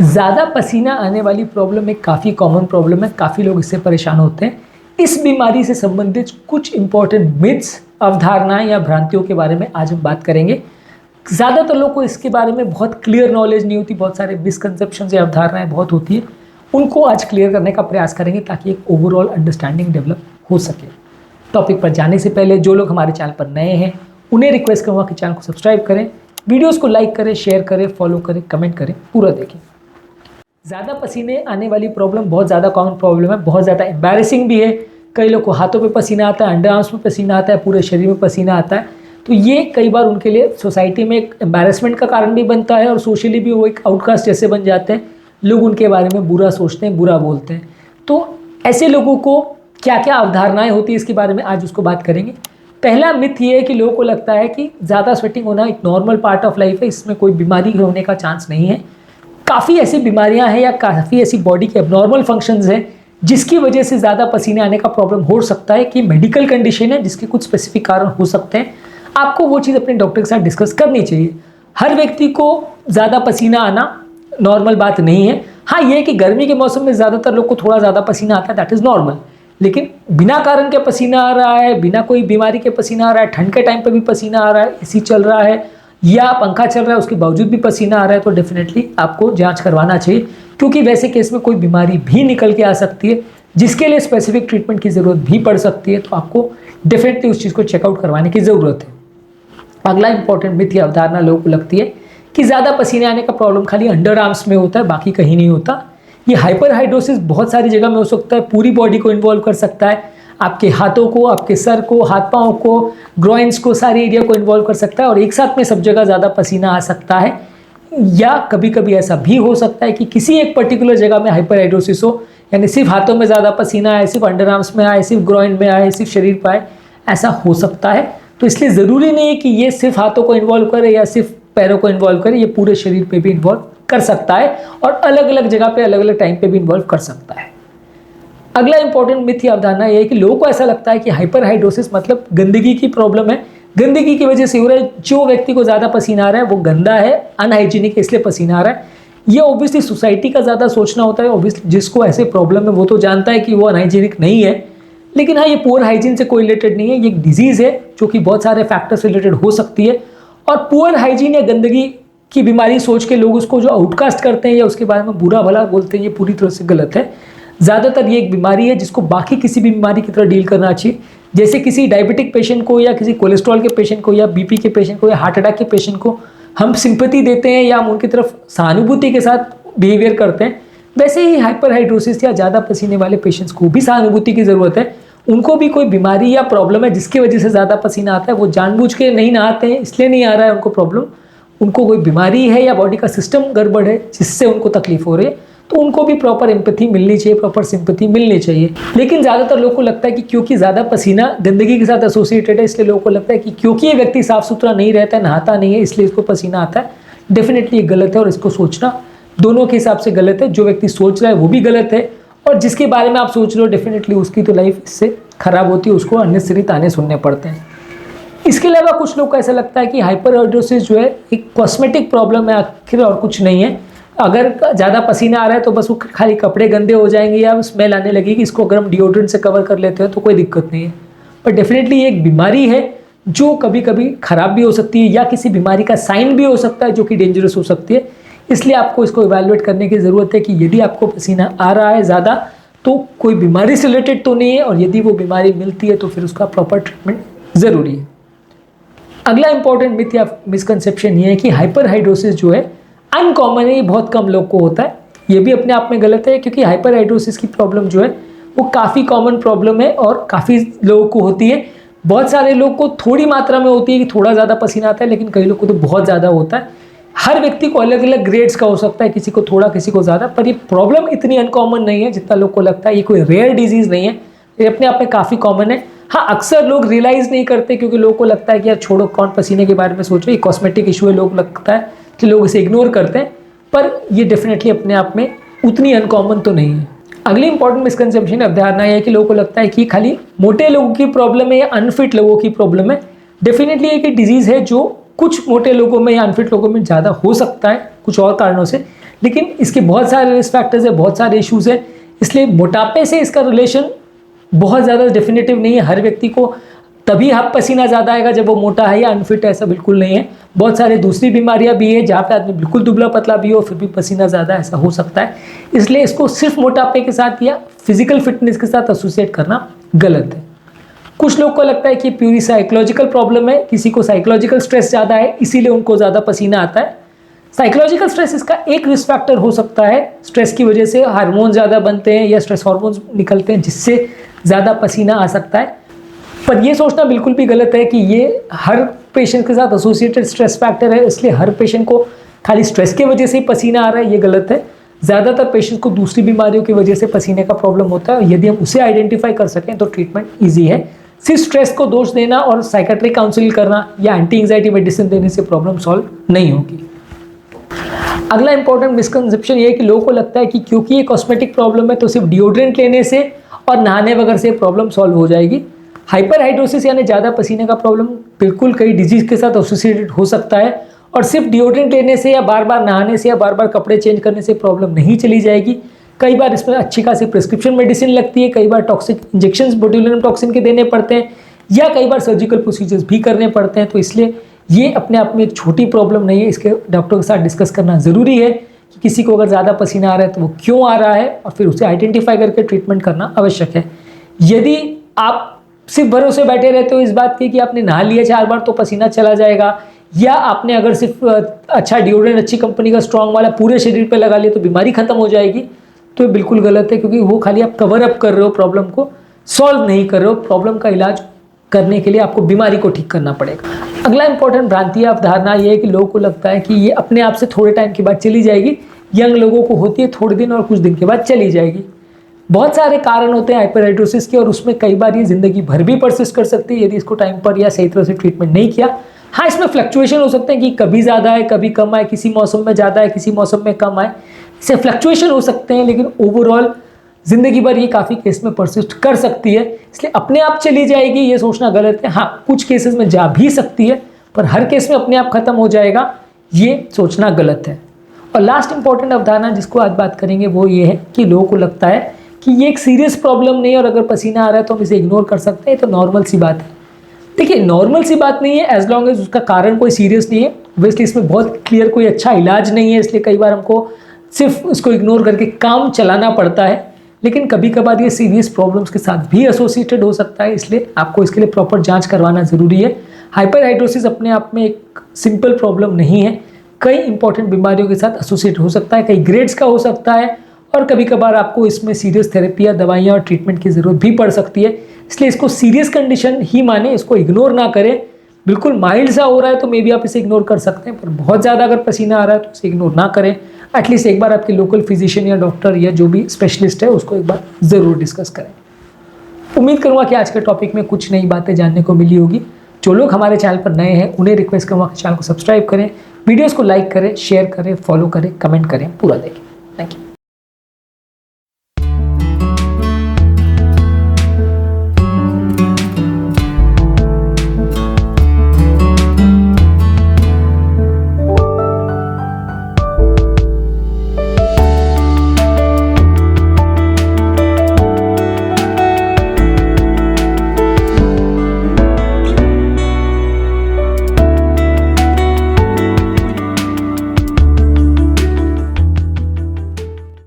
ज़्यादा पसीना आने वाली प्रॉब्लम एक काफ़ी कॉमन प्रॉब्लम है, काफ़ी लोग इससे परेशान होते हैं। इस बीमारी से संबंधित कुछ इंपॉर्टेंट मिथ्स, अवधारणाएं या भ्रांतियों के बारे में आज हम बात करेंगे। ज़्यादातर लोग को इसके बारे में बहुत क्लियर नॉलेज नहीं होती, बहुत सारे मिसकंसेप्शन या अवधारणाएं बहुत होती है। उनको आज क्लियर करने का प्रयास करेंगे ताकि एक ओवरऑल अंडरस्टैंडिंग डेवलप हो सके। टॉपिक पर जाने से पहले जो लोग हमारे चैनल पर नए हैं उन्हें रिक्वेस्ट करूँगा कि चैनल को सब्सक्राइब करें, वीडियोज़ को लाइक करें, शेयर करें, फॉलो करें, कमेंट करें, पूरा देखें। ज़्यादा पसीने आने वाली प्रॉब्लम बहुत ज़्यादा कॉमन प्रॉब्लम है, बहुत ज़्यादा एम्बैरेसिंग भी है। कई लोग को हाथों पे पसीना आता है, अंडर आर्म्स में पसीना आता है, पूरे शरीर में पसीना आता है। तो ये कई बार उनके लिए सोसाइटी में एक एम्बैरेसमेंट का कारण भी बनता है और सोशली भी वो एक आउटकास्ट जैसे बन जाते हैं। लोग उनके बारे में बुरा सोचते हैं, बुरा बोलते हैं। तो ऐसे लोगों को क्या क्या अवधारणाएँ होती है इसके बारे में आज उसको बात करेंगे। पहला मिथ ये है कि लोगों को लगता है कि ज़्यादा स्वेटिंग होना एक नॉर्मल पार्ट ऑफ लाइफ है, इसमें कोई बीमारी होने का चांस नहीं है। काफ़ी ऐसी बीमारियां हैं या काफ़ी ऐसी बॉडी के एबनॉर्मल फंक्शंस हैं जिसकी वजह से ज़्यादा पसीने आने का प्रॉब्लम हो सकता है, कि मेडिकल कंडीशन है जिसके कुछ स्पेसिफिक कारण हो सकते हैं। आपको वो चीज़ अपने डॉक्टर के साथ डिस्कस करनी चाहिए। हर व्यक्ति को ज़्यादा पसीना आना नॉर्मल बात नहीं है। हाँ, ये है कि गर्मी के मौसम में ज़्यादातर लोग को थोड़ा ज़्यादा पसीना आता है, दैट इज़ नॉर्मल। लेकिन बिना कारण के पसीना आ रहा है, बिना कोई बीमारी के पसीना आ रहा है, ठंड के टाइम पर भी पसीना आ रहा है, एसी चल रहा है या पंखा चल रहा है उसके बावजूद भी पसीना आ रहा है, तो डेफिनेटली आपको जांच करवाना चाहिए, क्योंकि वैसे केस में कोई बीमारी भी निकल के आ सकती है जिसके लिए स्पेसिफिक ट्रीटमेंट की ज़रूरत भी पड़ सकती है। तो आपको डेफिनेटली उस चीज़ को चेकआउट करवाने की ज़रूरत है। अगला इंपॉर्टेंट मिथ या अवधारणा लोगों को लगती है कि ज़्यादा पसीने आने का प्रॉब्लम खाली अंडर आर्म्स में होता है, बाकी कहीं नहीं होता। ये हाइपरहाइड्रोसिस बहुत सारी जगह में हो सकता है, पूरी बॉडी को इन्वॉल्व कर सकता है, आपके हाथों को, आपके सर को, हाथ पाँव को, ग्रॉइंस को, सारी एरिया को इन्वॉल्व कर सकता है और एक साथ में सब जगह ज़्यादा पसीना आ सकता है। या कभी कभी ऐसा भी हो सकता है कि किसी एक पर्टिकुलर जगह में हाइपरहाइड्रोसिस हो, यानी सिर्फ हाथों में ज़्यादा पसीना आए, सिर्फ अंडर आर्म्स में आए, सिर्फ ग्रॉइन में आए, सिर्फ शरीर पर आए, ऐसा हो सकता है। तो इसलिए ज़रूरी नहीं है कि ये सिर्फ हाथों को इन्वॉल्व करे या सिर्फ पैरों को इन्वॉल्व करे, ये पूरे शरीर पे भी इन्वॉल्व कर सकता है और अलग अलग जगह पे अलग अलग टाइम पे भी इन्वॉल्व कर सकता है। अगला इंपॉर्टेंट मिथ या अवधारणा यह है कि लोगों को ऐसा लगता है कि हाइपरहाइड्रोसिस मतलब गंदगी की प्रॉब्लम है, गंदगी की वजह से हो रहा है, जो व्यक्ति को ज़्यादा पसीना आ रहा है वो गंदा है, अनहाइजीनिक है, इसलिए पसीना आ रहा है। ये ऑब्वियसली सोसाइटी का ज़्यादा सोचना होता है। ऑब्वियसली जिसको ऐसे प्रॉब्लम है वो तो जानता है कि वो अनहाइजीनिक नहीं है, लेकिन हाँ, ये पुअर हाइजीन से कोई रिलेटेड नहीं है। ये एक डिजीज़ है जो कि बहुत सारे फैक्टर्स रिलेटेड हो सकती है और पुअर हाइजीन या गंदगी की बीमारी सोच के लोग उसको जो आउटकास्ट करते हैं या उसके बारे में बुरा भला बोलते हैं, ये पूरी तरह से गलत है। ज़्यादातर ये एक बीमारी है जिसको बाकी किसी भी बीमारी की तरह डील करना चाहिए। जैसे किसी डायबिटिक पेशेंट को या किसी कोलेस्ट्रॉल के पेशेंट को या बीपी के पेशेंट को या हार्ट अटैक के पेशेंट को हम सिंपैथी देते हैं या हम उनकी तरफ सहानुभूति के साथ बिहेवियर करते हैं, वैसे ही हाइपरहाइड्रोसिस या ज़्यादा पसीने वाले पेशेंट्स को भी सहानुभूति की ज़रूरत है। उनको भी कोई बीमारी या प्रॉब्लम है जिसकी वजह से ज़्यादा पसीना आता है, वो जानबूझ के नहीं नहाते हैं इसलिए नहीं आ रहा है उनको प्रॉब्लम, उनको कोई बीमारी है या बॉडी का सिस्टम गड़बड़ है जिससे उनको तकलीफ हो रही है, तो उनको भी प्रॉपर एम्पैथी मिलनी चाहिए, प्रॉपर सिंपैथी मिलनी चाहिए। लेकिन ज़्यादातर लोगों को लगता है कि क्योंकि ज़्यादा पसीना गंदगी के साथ एसोसिएटेड है, इसलिए लोगों को लगता है कि क्योंकि ये व्यक्ति साफ सुथरा नहीं रहता है, नहाता नहीं है, इसलिए इसको पसीना आता है। डेफिनेटली ये गलत है और इसको सोचना दोनों के हिसाब से गलत है। जो व्यक्ति सोच रहा है वो भी गलत है और जिसके बारे में आप सोच रहे हो डेफिनेटली उसकी तो लाइफ इससे खराब होती है, उसको अननेसेसरी ताने सुनने पड़ते हैं। इसके अलावा कुछ लोग को ऐसा लगता है कि हाइपरहाइड्रोसिस जो है एक कॉस्मेटिक प्रॉब्लम है आखिर और कुछ नहीं है। अगर ज़्यादा पसीना आ रहा है तो बस वो खाली कपड़े गंदे हो जाएंगे या स्मेल आने लगेगी, इसको अगर हम डिओड्रेंट से कवर कर लेते हैं तो कोई दिक्कत नहीं है। पर डेफिनेटली ये एक बीमारी है जो कभी कभी ख़राब भी हो सकती है या किसी बीमारी का साइन भी हो सकता है जो कि डेंजरस हो सकती है। इसलिए आपको इसको इवैल्यूएट करने की ज़रूरत है कि यदि आपको पसीना आ रहा है ज़्यादा तो कोई बीमारी से रिलेटेड तो नहीं है, और यदि वो बीमारी मिलती है तो फिर उसका प्रॉपर ट्रीटमेंट ज़रूरी है। अगला इंपॉर्टेंट मिथ या मिसकंसेप्शन ये है कि हाइपरहाइड्रोसिस जो है अनकॉमन है, ये बहुत कम लोग को होता है। ये भी अपने आप में गलत है, क्योंकि हाइपरहाइड्रोसिस की प्रॉब्लम जो है वो काफ़ी कॉमन प्रॉब्लम है और काफ़ी लोगों को होती है। बहुत सारे लोग को थोड़ी मात्रा में होती है कि थोड़ा ज़्यादा पसीना आता है, लेकिन कई लोग को तो बहुत ज़्यादा होता है। हर व्यक्ति को अलग अलग ग्रेड्स का हो सकता है, किसी को थोड़ा किसी को ज़्यादा, पर ये प्रॉब्लम इतनी अनकॉमन नहीं है जितना लोग को लगता है। ये कोई रेयर डिजीज़ नहीं है, ये अपने आप में काफ़ी कॉमन है। हाँ, अक्सर लोग रियलाइज़ नहीं करते क्योंकि लोगों को लगता है कि यार छोड़ो, कौन पसीने के बारे में सोचो, ये कॉस्मेटिक इशू है, लोग लगता है कि लोग इसे इग्नोर करते हैं, पर ये डेफिनेटली अपने आप में उतनी अनकॉमन तो नहीं है। अगली इंपॉर्टेंट मिसकंसेप्शन अवधारणा है कि लोगों को लगता है कि खाली मोटे लोगों की प्रॉब्लम है या अनफिट लोगों की प्रॉब्लम है। डेफिनेटली एक डिजीज़ है जो कुछ मोटे लोगों में या अनफिट लोगों में ज़्यादा हो सकता है कुछ और कारणों से, लेकिन इसके बहुत सारे रिस्क फैक्टर्स है, बहुत सारे इश्यूज़ हैं, इसलिए मोटापे से इसका रिलेशन बहुत ज़्यादा डेफिनेटिव नहीं है। हर व्यक्ति को तभी हाथ पसीना ज़्यादा आएगा जब वो मोटा है या अनफिट है, ऐसा बिल्कुल नहीं है। बहुत सारी दूसरी बीमारियां भी है जहाँ पे आदमी बिल्कुल दुबला पतला भी हो फिर भी पसीना ज़्यादा, ऐसा हो सकता है। इसलिए इसको सिर्फ मोटापे के साथ या फिजिकल फिटनेस के साथ एसोसिएट करना गलत है। कुछ लोग को लगता है कि प्यूरी साइकोलॉजिकल प्रॉब्लम है, किसी को साइकोलॉजिकल स्ट्रेस ज़्यादा है इसीलिए उनको ज़्यादा पसीना आता है। साइकोलॉजिकल स्ट्रेस इसका एक रिस्क फैक्टर हो सकता है। स्ट्रेस की वजह से हार्मोन ज़्यादा बनते हैं या स्ट्रेस हार्मोन्स निकलते हैं जिससे ज़्यादा पसीना आ सकता है। पर ये सोचना बिल्कुल भी गलत है कि ये हर पेशेंट के साथ एसोसिएटेड स्ट्रेस फैक्टर है, इसलिए हर पेशेंट को खाली स्ट्रेस की वजह से ही पसीना आ रहा है, ये गलत है। ज़्यादातर पेशेंट को दूसरी बीमारियों की वजह से पसीने का प्रॉब्लम होता है। यदि हम उसे आइडेंटिफाई कर सकें तो ट्रीटमेंट ईजी है। सिर्फ स्ट्रेस को दोष देना और साइकेट्रिक काउंसलिंग करना या एंटी एंजाइटी मेडिसिन देने से प्रॉब्लम सॉल्व नहीं होगी। अगला इंपॉर्टेंट मिसकंसेप्शन ये है कि लोगों को लगता है कि क्योंकि ये कॉस्मेटिक प्रॉब्लम है तो सिर्फ डिओड्रेंट लेने से और नहाने वगैरह से प्रॉब्लम सॉल्व हो जाएगी। हाइपरहाइड्रोसिस यानी ज़्यादा पसीने का प्रॉब्लम बिल्कुल कई डिजीज के साथ एसोसिएटेड हो सकता है और सिर्फ डिओड्रेंट लेने से या बार बार नहाने से या बार बार कपड़े चेंज करने से प्रॉब्लम नहीं चली जाएगी। कई बार इसमें अच्छी खासी प्रिस्क्रिप्शन मेडिसिन लगती है, कई बार टॉक्सिक इंजेक्शंस बोट्युलिनम टॉक्सिन के देने पड़ते हैं या कई बार सर्जिकल प्रोसीजर्स भी करने पड़ते हैं। तो इसलिए ये अपने आप में एक छोटी प्रॉब्लम नहीं है, इसके डॉक्टर के साथ डिस्कस करना ज़रूरी है कि किसी को अगर ज़्यादा पसीना आ रहा है तो वो क्यों आ रहा है और फिर उसे आइडेंटिफाई करके ट्रीटमेंट करना आवश्यक है। यदि आप सिर्फ भरोसे बैठे रहते हो इस बात की कि आपने नहा लिया 4 बार तो पसीना चला जाएगा, या आपने अगर सिर्फ अच्छा डिओड्रेंट अच्छी कंपनी का स्ट्रॉन्ग वाला पूरे शरीर पे लगा लिया तो बीमारी खत्म हो जाएगी, तो ये बिल्कुल गलत है। क्योंकि वो खाली आप कवर अप कर रहे हो, प्रॉब्लम को सॉल्व नहीं कर रहे हो। प्रॉब्लम का इलाज करने के लिए आपको बीमारी को ठीक करना पड़ेगा। अगला इंपॉर्टेंट भ्रांति या अवधारणा ये है कि लोगों को लगता है कि ये अपने आप से थोड़े टाइम के बाद चली जाएगी। यंग लोगों को होती है थोड़े दिन और कुछ दिन के बाद चली जाएगी। बहुत सारे कारण होते हैं हाइपरहाइड्रोसिस के और उसमें कई बार ये जिंदगी भर भी परसिस्ट कर सकती है यदि इसको टाइम पर या सही तरह से ट्रीटमेंट नहीं किया। हाँ, इसमें फ्लक्चुएशन हो सकते हैं कि कभी ज़्यादा है कभी कम आए, किसी मौसम में ज़्यादा है किसी मौसम में कम आए, इससे फ्लक्चुएशन हो सकते हैं, लेकिन ओवरऑल जिंदगी भर ये काफ़ी केस में परसिस्ट कर सकती है। इसलिए अपने आप चली जाएगी ये सोचना गलत है। हाँ, कुछ केसेस में जा भी सकती है पर हर केस में अपने आप खत्म हो जाएगा ये सोचना गलत है। और लास्ट इंपॉर्टेंट अवधारणा जिसको आज बात करेंगे वो ये है कि लोगों को लगता है कि ये एक सीरियस प्रॉब्लम नहीं है और अगर पसीना आ रहा है तो हम इसे इग्नोर कर सकते हैं, तो नॉर्मल सी बात है। देखिए, नॉर्मल सी बात नहीं है एज लॉन्ग एज उसका कारण कोई सीरियस नहीं है। ऑब्वियसली इसमें बहुत क्लियर कोई अच्छा इलाज नहीं है, इसलिए कई बार हमको सिर्फ उसको इग्नोर करके काम चलाना पड़ता है। लेकिन कभी कभार ये सीरियस प्रॉब्लम्स के साथ भी एसोसिएटेड हो सकता है, इसलिए आपको इसके लिए प्रॉपर जांच करवाना ज़रूरी है। हाइपरहाइड्रोसिस अपने आप में एक सिंपल प्रॉब्लम नहीं है, कई इंपॉर्टेंट बीमारियों के साथ एसोसिएट हो सकता है, कई ग्रेड्स का हो सकता है और कभी कभार आपको इसमें सीरियस थेरेपी या दवाइयाँ और ट्रीटमेंट की ज़रूरत भी पड़ सकती है। इसलिए इसको सीरियस कंडीशन ही माने, इसको इग्नोर ना करें। बिल्कुल माइल्ड सा हो रहा है तो मे बी आप इसे इग्नोर कर सकते हैं, पर बहुत ज़्यादा अगर पसीना आ रहा है तो इसे इग्नोर ना करें। एटलीस्ट एक बार आपके लोकल फिजिशियन या डॉक्टर या जो भी स्पेशलिस्ट है उसको एक बार ज़रूर डिस्कस करें। उम्मीद करूँगा कि आज के टॉपिक में कुछ नई बातें जानने को मिली होगी। जो लोग हमारे चैनल पर नए हैं उन्हें रिक्वेस्ट करूँगा कि चैनल को सब्सक्राइब करें, वीडियोज़ को लाइक करें, शेयर करें, फॉलो करें, कमेंट करें, पूरा देखें। Thank you.